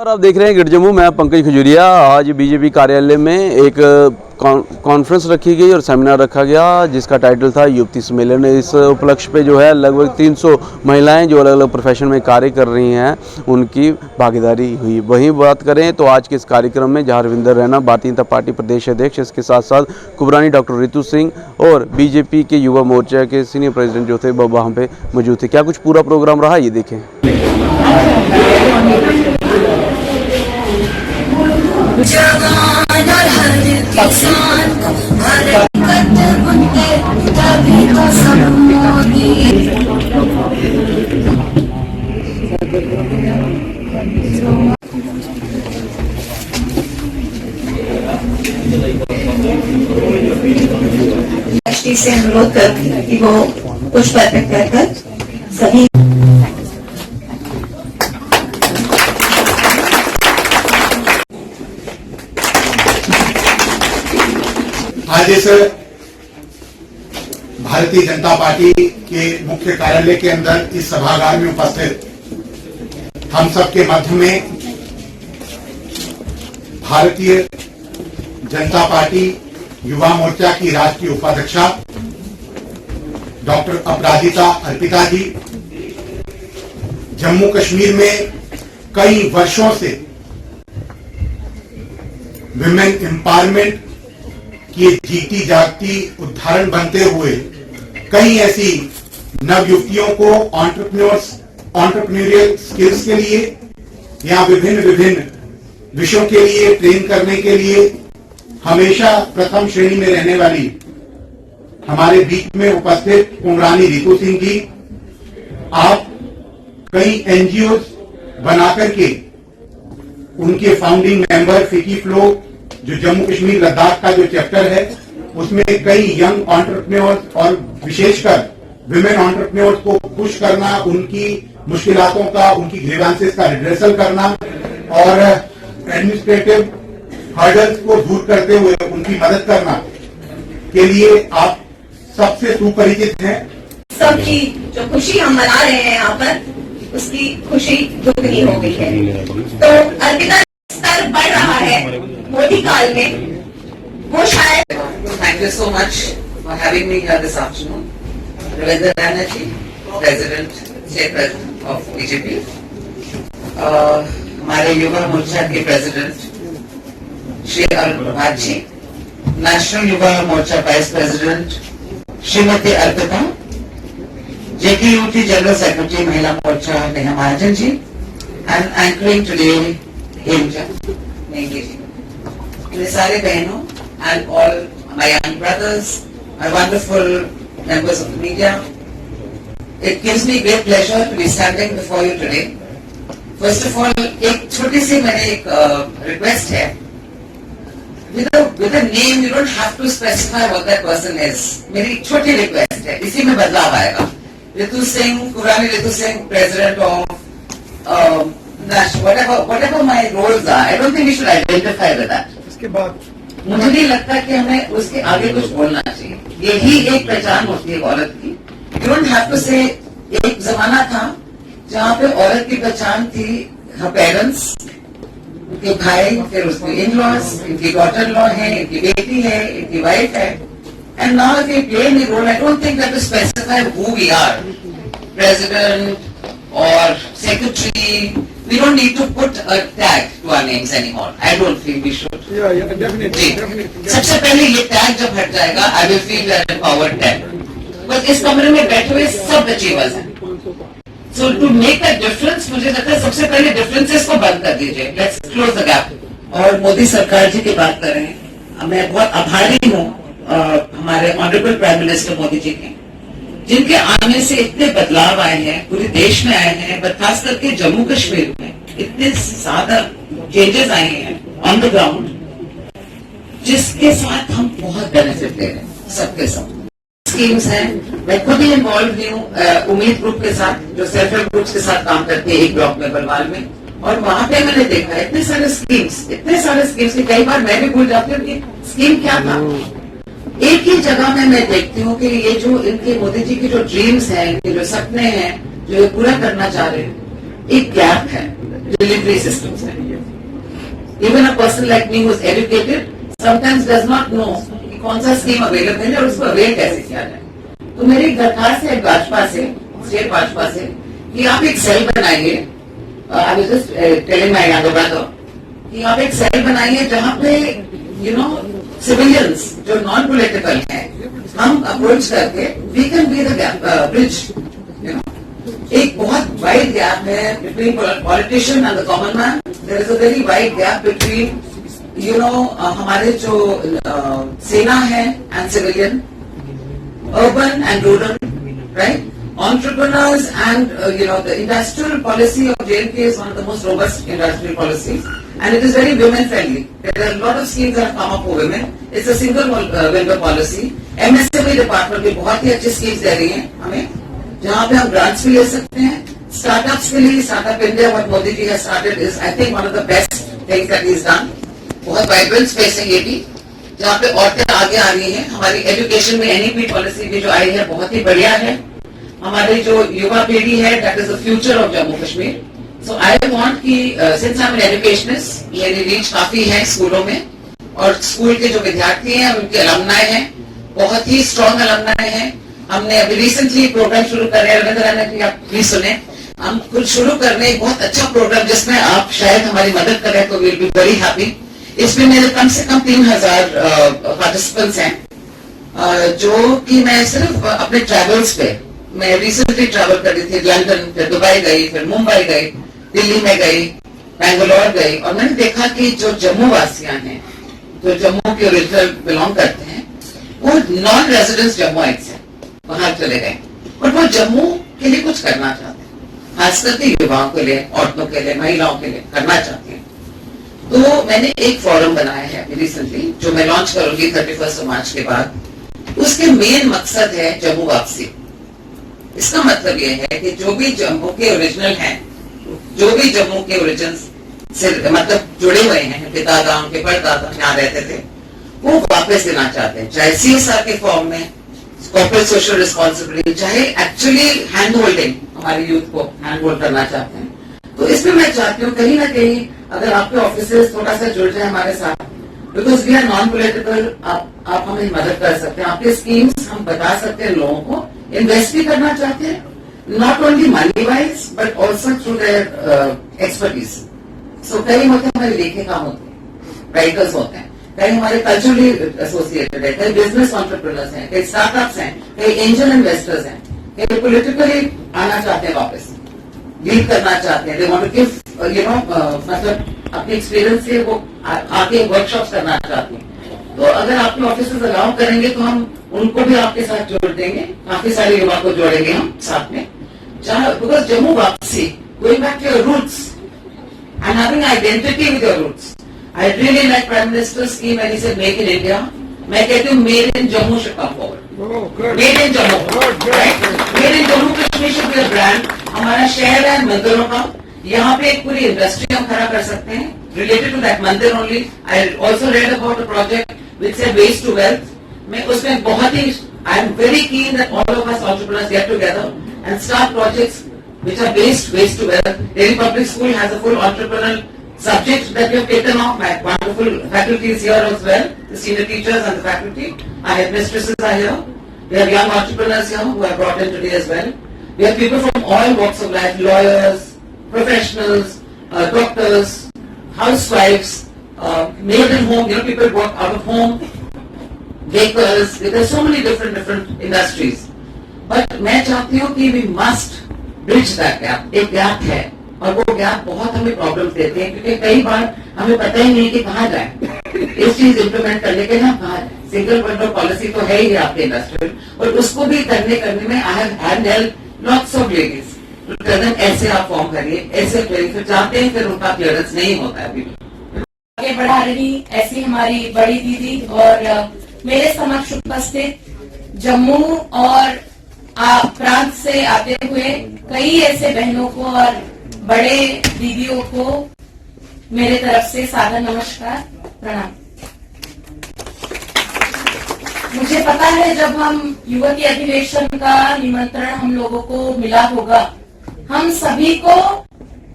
और आप देख रहे हैं गिर जम्मू। मैं पंकज खजूरिया। आज बीजेपी कार्यालय में एक कॉन्फ्रेंस रखी गई और सेमिनार रखा गया जिसका टाइटल था युवती सम्मेलन। इस उपलक्ष्य पे जो है लगभग 300 महिलाएं जो अलग अलग प्रोफेशन में कार्य कर रही हैं उनकी भागीदारी हुई। वहीं बात करें तो आज के इस कार्यक्रम में जहां रविंदर रैना भारतीय जनता पार्टी प्रदेश अध्यक्ष, इसके साथ साथ कुबरानी डॉक्टर रितु सिंह और बीजेपी के युवा मोर्चा के सीनियर प्रेसिडेंट जो थे वो वहाँ पे मौजूद थे। क्या कुछ पूरा प्रोग्राम रहा ये देखें। से अनुरोध करती हूँ कि वो पुष्प अर्पित कर सभी आज इस भारतीय जनता पार्टी के मुख्य कार्यालय के अंदर इस सभागार में उपस्थित हम सबके मध्य में भारतीय जनता पार्टी युवा मोर्चा की राष्ट्रीय उपाध्यक्षा डॉक्टर अपराजिता अर्पिता जी, जम्मू कश्मीर में कई वर्षों से विमेन एम्पावरमेंट की जीती जागती उदाहरण बनते हुए कई ऐसी नव युवतियों को एंटरप्रेन्योरियल स्किल्स के लिए या विभिन्न विषयों के लिए ट्रेन करने के लिए हमेशा प्रथम श्रेणी में रहने वाली हमारे बीच में उपस्थित कुबरानी रितु सिंह जी, आप कई एनजीओ बनाकर के उनके फाउंडिंग मेंबर फिकी फ्लो जो जम्मू कश्मीर लद्दाख का जो चैप्टर है उसमें कई यंग एंटरप्रेन्योर्स और विशेषकर विमेन एंटरप्रेन्योर्स को पुश करना, उनकी मुश्किलातों का, उनकी ग्रीवेंसेस का रिड्रेसल करना और एडमिनिस्ट्रेटिव हर्डल्स को दूर करते हुए उनकी मदद करना के लिए आप सबसे सुपरिचित हैं। सबकी जो खुशी हम मना रहे हैं यहाँ पर उसकी खुशी दुगनी हो गई है। तो अर्पिता स्तर बढ़ रहा है मोदी काल में, वो शायद। Thank you so much for having me here this afternoon. Ravindra Rana ji, President, State President of BJP. हमारे युवा मोर्चा के president Shri Arun Prabhat ji, national Yuva Morcha vice president Shrimati Arpita, JKUT general secretary Mahila Morcha Neha Mahajan ji, and anchoring today Hemja Nenge ji. मेरे सारे बहनों and all my young brothers, my wonderful members of the media, it gives me great pleasure to be standing before you today. First of all, एक छोटी सी मैंने एक request है। With a name, you don't have to specify what that person is. मेरी एक छोटी request है, इसी में बदलाव आएगा। रितु सिंह, कुबरानी Ritu Singh, president of whatever my roles are, I don't think we should identify with that. इसके बाद मुझे नहीं लगता कि हमें उसके आगे कुछ बोलना चाहिए। यही एक पहचान होती है औरत की। You don't have to say। एक जमाना था जहाँ पे औरत की पहचान थी her parents, उनके भाई, फिर उसके इन-लॉज, इनकी डॉटर लॉ है, इनकी बेटी है, इनकी वाइफ है। And now if we play any role, I don't think that to specify who we are, president or secretary, we don't need to put a tag to our names anymore. I don't feel we should. Yeah, definitely. सबसे पहले ये tag जब हट जाएगा, I will feel an empowered tag. बस इस कमरे में बैठे हुए सब अचीवर्स हैं। So to make a difference, मुझे लगता है सबसे पहले डिफरेंसेस को बंद कर दीजिए। Let's close the gap. और मोदी सरकार जी की बात करें, मैं बहुत आभारी हूँ हमारे honourable prime minister Modi ji के, जिनके आने से इतने बदलाव आए हैं, पूरे देश में आए हैं, पर खास करके जम्मू कश्मीर में इतने ज्यादा चेंजेस आए हैं ऑन द ग्राउंड, जिसके साथ हम बहुत बेनिफिट ले रहे हैं सबके साथ। स्कीम्स हैं, मैं खुद ही इन्वॉल्व हूँ उम्मीद ग्रुप के साथ, जो सेल्फ हेल्प ग्रुप्स के साथ काम करते हैं एक ब्लॉक में बलवाल में, और वहां पे मैंने देखा इतने सारे स्कीम्स कि कई बार मैं भी भूल जाती हूँ कि स्कीम क्या था। एक ही जगह में मैं देखती हूँ कि ये जो इनके मोदी जी की जो ड्रीम्स हैं, इनके जो सपने हैं, जो ये पूरा करना चाह रहे हैं, एक गैप है। delivery systems हैं. Even a person like me who is educated sometimes does not know कि कौन सा स्कीम अवेलेबल है और उसको अवेल कैसे किया जाए. तो मेरी दरखास्त है भाजपा से, स्टेट भाजपा से, कि आप एक सेल बनाइए. I was just telling my younger brother कि आप एक सेल बनाइए जहाँ पे सिविलियंस जो नॉन पॉलिटिकल हैं हम अप्रोच करके we can be the bridge. एक बहुत वाइड गैप है between politician and the common man. There is a very wide gap between हमारे जो सेना है and civilian, urban and rural, right? Entrepreneurs and the industrial policy of JNK is one of the most robust industrial policies, and it is very women friendly. There are a lot of schemes that have come up for women. It's a single window policy. MSME department भी बहुत ही अच्छी schemes दे रही हैं हमें, जहाँ पे हम grants भी ले सकते हैं. Startups के लिए Startup India, what Modi ji has started, is I think one of the best things that he's done. बहुत vibrant space है ये भी, जहाँ पे औरतें आगे आ रही हैं. हमारी एजुकेशन में NEP पॉलिसी भी जो आई है बहुत ही बढ़िया है. हमारी जो युवा पीढ़ी है, that is the future of Jammu Kashmir. So I want कि since I am an educationist, मेरी रीच काफी है स्कूलों में, और स्कूल के जो विद्यार्थी हैं उनके अलमनाई हैं, बहुत ही स्ट्रॉन्ग अलमनाई हैं. हमने अभी रिसेंटली प्रोग्राम शुरू कर रहे हैं, रविंद्र राणा की आप प्लीज सुने. हम कुछ शुरू कर रहे हैं बहुत अच्छा प्रोग्राम जिसमें आप शायद हमारी मदद करें तो विल बी वेरी हैप्पी. इसमें मेरे कम से कम 3000 पार्टिसिपेंट्स हैं, जो कि मैं सिर्फ अपने ट्रैवल्स पे, मैं रिसेंटली ट्रैवल कर रही थी, लंदन, फिर दुबई गई, फिर मुंबई गई, दिल्ली में गई, बैंगलोर गई, और मैंने देखा कि जो जम्मू वासियां हैं, जो जम्मू के ओरिजिनल बिलोंग करते हैं, वो नॉन रेजिडेंट्स जम्मुआइट्स हैं, बाहर चले गए, और वो जम्मू के लिए कुछ करना चाहते हैं, खास करके युवाओं के लिए, औरतों के लिए, महिलाओं के लिए करना चाहते हैं. तो मैंने एक फोरम बनाया है रिसेंटली, जो मैं लॉन्च करूंगी 31 मार्च के बाद. उसके मेन मकसद है जम्मू वापसी. इसका मतलब ये है कि जो भी जम्मू के ओरिजिनल हैं, जो भी जम्मू के ओरिजिन से मतलब जुड़े हुए हैं, पितादा उनके परदादा यहाँ रहते थे, वो वापस देना चाहते हैं, चाहे CSR के फॉर्म में, कॉर्पोरेट सोशल रिस्पॉन्सिबिलिटी, चाहे एक्चुअली हैंड होल्डिंग, हमारे यूथ को हैंड होल्ड करना चाहते हैं. तो इसमें मैं चाहती हूँ कहीं ना कहीं अगर आपके ऑफिसेस थोड़ा सा जुड़ जाए हमारे साथ, because we are non political, आप हमें मदद कर सकते हैं. आपके स्कीम्स हम बता सकते हैं लोगों को, इन्वेस्ट भी करना चाहते हैं, not only moneywise but also through their expertise. So कई होते हैं हमारे लेखिका होते हैं, राइटर्स होते हैं, कई हमारे कल्चरली एसोसिएटेड है, कई बिजनेस ऑन्टरप्रेन्योर्स हैं, कई स्टार्टअप्स हैं, कई एंजल इन्वेस्टर्स हैं, कई पॉलिटिकली आना चाहते हैं, वापस लीड करना चाहते हैं. दे वांट टू गिव मतलब अपने एक्सपीरियंस से वो आके वर्कशॉप्स करना चाहते हैं. तो अगर आपके ऑफिस अलाउ करेंगे तो हम उनको भी आपके साथ जोड़ देंगे, काफी सारे युवा को जोड़ेंगे हम साथ में. बिकॉज जम्मू वापसी, going back to your roots and having identity with your roots. I really like prime minister scheme and he said make in India. मैं कहती हूँ made in Jammu should come forward. Made in Jammu, right? Made in Jammu Kashmir should be a brand. हमारा शहर है मंदिरों का, यहाँ पे एक पूरी इंडस्ट्री हम खड़ा कर सकते हैं रिलेटेड टू दैट मंदिर only. I also read about a project which says waste to wealth. मैं उसमें बहुत ही, I am very keen that all of us entrepreneurs get together and start projects which are based waste to wealth. Delhi Public School has a full entrepreneurial subject that we have taken off. My wonderful faculty is here as well, the senior teachers and the faculty. Our headmistresses are here. We have young entrepreneurs here who are brought in today as well. We have people from all walks of life, lawyers, professionals, doctors, housewives, made in home, people work out of home, bakers. There are so many different industries. But मैं चाहती हूँ कि we must bridge that gap. एक gap है और वो gap बहुत हमें प्रॉब्लम देते हैं, क्योंकि कई बार हमें पता ही नहीं कि कहाँ जाए इस चीज इम्प्लीमेंट करने के लिए. हम कहाँ जाए? सिंगल विंडो पॉलिसी तो है ही आपके इंडस्ट्रियल, और उसको भी करने में I have handled lots of ladies. ऐसे आप फॉर्म करिए, ऐसे करिए, फिर जाते हैं, फिर उनका क्लियरेंस नहीं होता है. अभी आगे बढ़ा रही ऐसी हमारी बड़ी दीदी और मेरे समक्ष उपस्थित जम्मू और प्रांत से आते हुए कई ऐसे बहनों को और बड़े दीदियों को मेरे तरफ से सादर नमस्कार, प्रणाम. मुझे पता है जब हम युवती अधिवेशन का निमंत्रण हम लोगों को मिला होगा, हम सभी को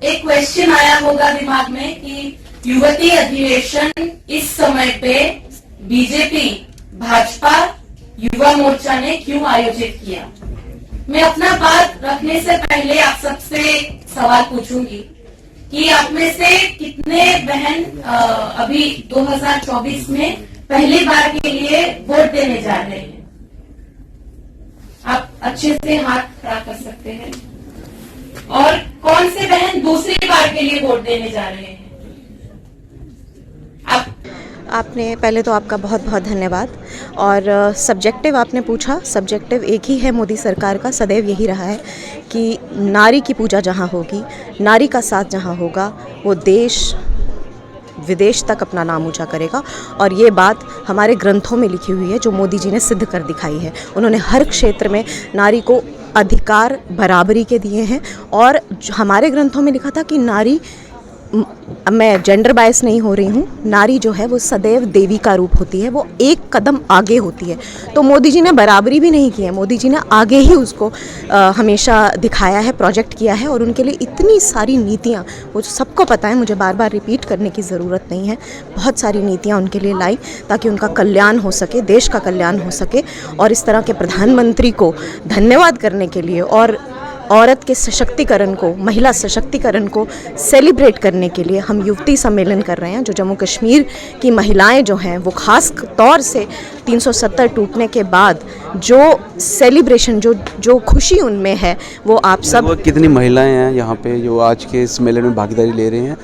एक क्वेश्चन आया होगा दिमाग में कि युवती अधिवेशन इस समय पे बीजेपी भाजपा युवा मोर्चा ने क्यों आयोजित किया। मैं अपना बात रखने से पहले आप सबसे सवाल पूछूंगी कि आप में से कितने बहन अभी 2024 में पहली बार के लिए वोट देने जा रहे हैं। आप अच्छे से हाथ खड़ा कर सकते हैं। और कौन से बहन दूसरी बार के लिए वोट देने जा रहे हैं। आपने पहले तो आपका बहुत बहुत धन्यवाद। और सब्जेक्टिव आपने पूछा, सब्जेक्टिव एक ही है मोदी सरकार का, सदैव यही रहा है कि नारी की पूजा जहाँ होगी, नारी का साथ जहाँ होगा, वो देश विदेश तक अपना नाम ऊंचा करेगा। और ये बात हमारे ग्रंथों में लिखी हुई है जो मोदी जी ने सिद्ध कर दिखाई है। उन्होंने हर क्षेत्र में नारी को अधिकार बराबरी के दिए हैं। और हमारे ग्रंथों में लिखा था कि नारी, मैं जेंडर बायस नहीं हो रही हूँ, नारी जो है वो सदैव देवी का रूप होती है, वो एक कदम आगे होती है। तो मोदी जी ने बराबरी भी नहीं की है, मोदी जी ने आगे ही उसको हमेशा दिखाया है, प्रोजेक्ट किया है। और उनके लिए इतनी सारी नीतियाँ, वो सबको पता है, मुझे बार बार रिपीट करने की ज़रूरत नहीं है। बहुत सारी नीतियाँ उनके लिए लाई ताकि उनका कल्याण हो सके, देश का कल्याण हो सके। और इस तरह के प्रधानमंत्री को धन्यवाद करने के लिए और औरत के सशक्तिकरण को, महिला सशक्तिकरण को सेलिब्रेट करने के लिए हम युवती सम्मेलन कर रहे हैं। जो जम्मू कश्मीर की महिलाएं जो हैं वो ख़ास तौर से 370 टूटने के बाद जो सेलिब्रेशन, जो खुशी उनमें है, वो आप सब। कितनी महिलाएं हैं यहाँ पे जो आज के इस मेले में भागीदारी ले रही हैं।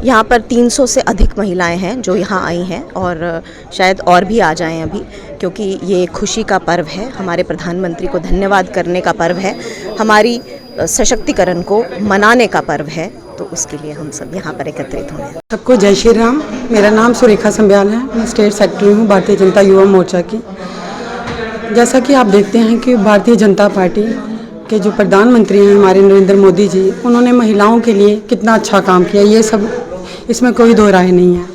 यहाँ पर 300 से अधिक महिलाएं हैं जो यहाँ आई हैं और शायद और भी आ जाएं अभी, क्योंकि ये खुशी का पर्व है, हमारे प्रधानमंत्री को धन्यवाद करने का पर्व है, हमारी सशक्तिकरण को मनाने का पर्व है। तो उसके लिए हम सब यहाँ पर एकत्रित हुए हैं। सबको जय श्री राम। मेरा नाम सुरेखा संब्याल है, मैं स्टेट सेक्रेटरी हूँ भारतीय जनता युवा मोर्चा की। जैसा कि आप देखते हैं कि भारतीय जनता पार्टी के जो प्रधानमंत्री हैं हमारे नरेंद्र मोदी जी, उन्होंने महिलाओं के लिए कितना अच्छा काम किया, ये सब इसमें कोई दो राय नहीं है।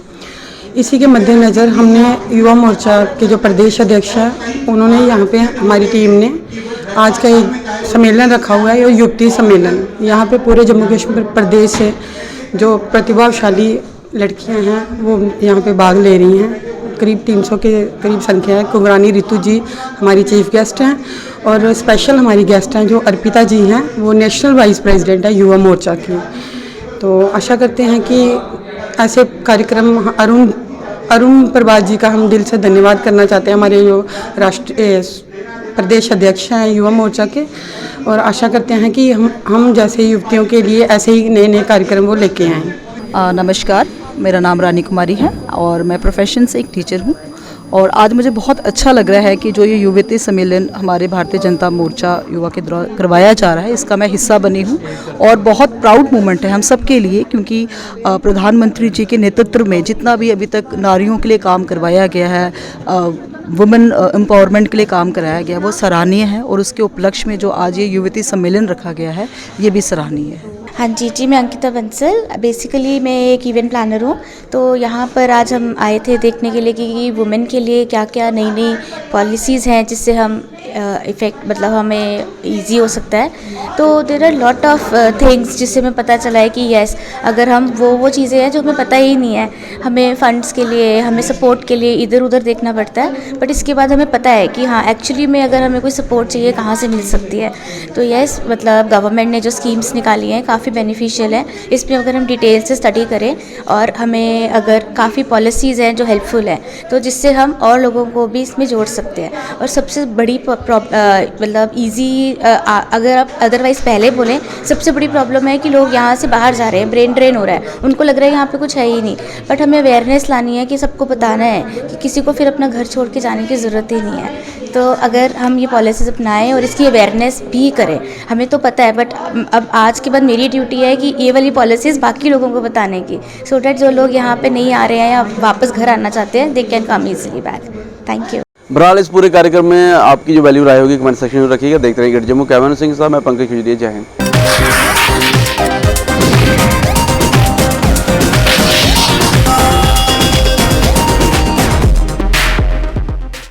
इसी के मद्देनज़र हमने युवा मोर्चा के जो प्रदेश अध्यक्ष हैं, उन्होंने यहाँ पे हमारी टीम ने आज का एक सम्मेलन रखा हुआ है, ये युवती सम्मेलन। यहाँ पे पूरे जम्मू कश्मीर प्रदेश से जो प्रतिभाशाली लड़कियाँ हैं वो यहाँ पे भाग ले रही हैं। करीब 300 के करीब संख्या है। कुंगरानी रितु जी हमारी चीफ गेस्ट हैं और स्पेशल हमारी गेस्ट हैं जो अर्पिता जी हैं, वो नेशनल वाइस प्रेसिडेंट है युवा मोर्चा की। तो आशा करते हैं कि ऐसे कार्यक्रम अरुण प्रभात जी का हम दिल से धन्यवाद करना चाहते हैं, हमारे जो राष्ट्रीय प्रदेश अध्यक्ष हैं युवा मोर्चा के। और आशा करते हैं कि हम जैसे युवतियों के लिए ऐसे ही नए नए कार्यक्रम वो लेके आएँ। नमस्कार, मेरा नाम रानी कुमारी है और मैं प्रोफेशन से एक टीचर हूँ। और आज मुझे बहुत अच्छा लग रहा है कि जो ये युवती सम्मेलन हमारे भारतीय जनता मोर्चा युवा के द्वारा करवाया जा रहा है, इसका मैं हिस्सा बनी हूँ। और बहुत प्राउड मोमेंट है हम सब के लिए, क्योंकि प्रधानमंत्री जी के नेतृत्व में जितना भी अभी तक नारियों के लिए काम करवाया गया है, वुमेन एम्पावरमेंट के लिए काम कराया गया, वो सराहनीय है। और उसके उपलक्ष्य में जो आज ये युवती सम्मेलन रखा गया है, ये भी सराहनीय है। हाँ जी, मैं अंकिता बंसल, बेसिकली मैं एक इवेंट प्लानर हूँ। तो यहाँ पर आज हम आए थे देखने के लिए कि वुमेन के लिए क्या क्या नई नई पॉलिसीज़ हैं जिससे हम इफ़ेक्ट, मतलब हमें इजी हो सकता है। तो there are lot of things जिससे हमें पता चला है कि यस, अगर हम वो चीज़ें हैं जो हमें पता ही नहीं है, हमें फंड्स के लिए, हमें सपोर्ट के लिए इधर उधर देखना पड़ता है, बट इसके बाद हमें पता है कि हाँ एक्चुअली में अगर हमें कोई सपोर्ट चाहिए कहाँ से मिल सकती है। तो यस, मतलब गवर्नमेंट ने जो स्कीम्स निकाली हैं काफ़ी बेनिफिशियल है। इसमें अगर हम डिटेल से स्टडी करें और हमें अगर काफ़ी पॉलिसीज़ हैं जो हेल्पफुल हैं, तो जिससे हम और लोगों को भी इसमें जोड़ सकते हैं। और सबसे बड़ी मतलब ईजी, अगर आप अदरवाइज़ पहले बोलें, सबसे बड़ी प्रॉब्लम है कि लोग यहाँ से बाहर जा रहे हैं, ब्रेन ड्रेन हो रहा है, उनको लग रहा है यहाँ पे कुछ है ही नहीं। बट हमें अवेयरनेस लानी है कि सबको बताना है कि किसी को फिर अपना घर छोड़ के जाने की ज़रूरत ही नहीं है। तो अगर हम ये पॉलिसीज़ अपनाएं और इसकी अवेयरनेस भी करें, हमें तो पता है, बट अब आज के बाद मेरी ड्यूटी है कि ये वाली पॉलिसीज़ बाकी लोगों को बताने की, सो डैट जो लोग यहाँ पे नहीं आ रहे हैं या वापस घर आना चाहते हैं, they can come easily back. Thank you. बहरहाल इस पूरे कार्यक्रम में आपकी जो वैल्यू राय होगी कमेंट सेक्शन में रखिएगा। देखते रहिए जम्मू। कैमरा सिंह साहब, मैं पंकज खजुरिया, जय हिंद।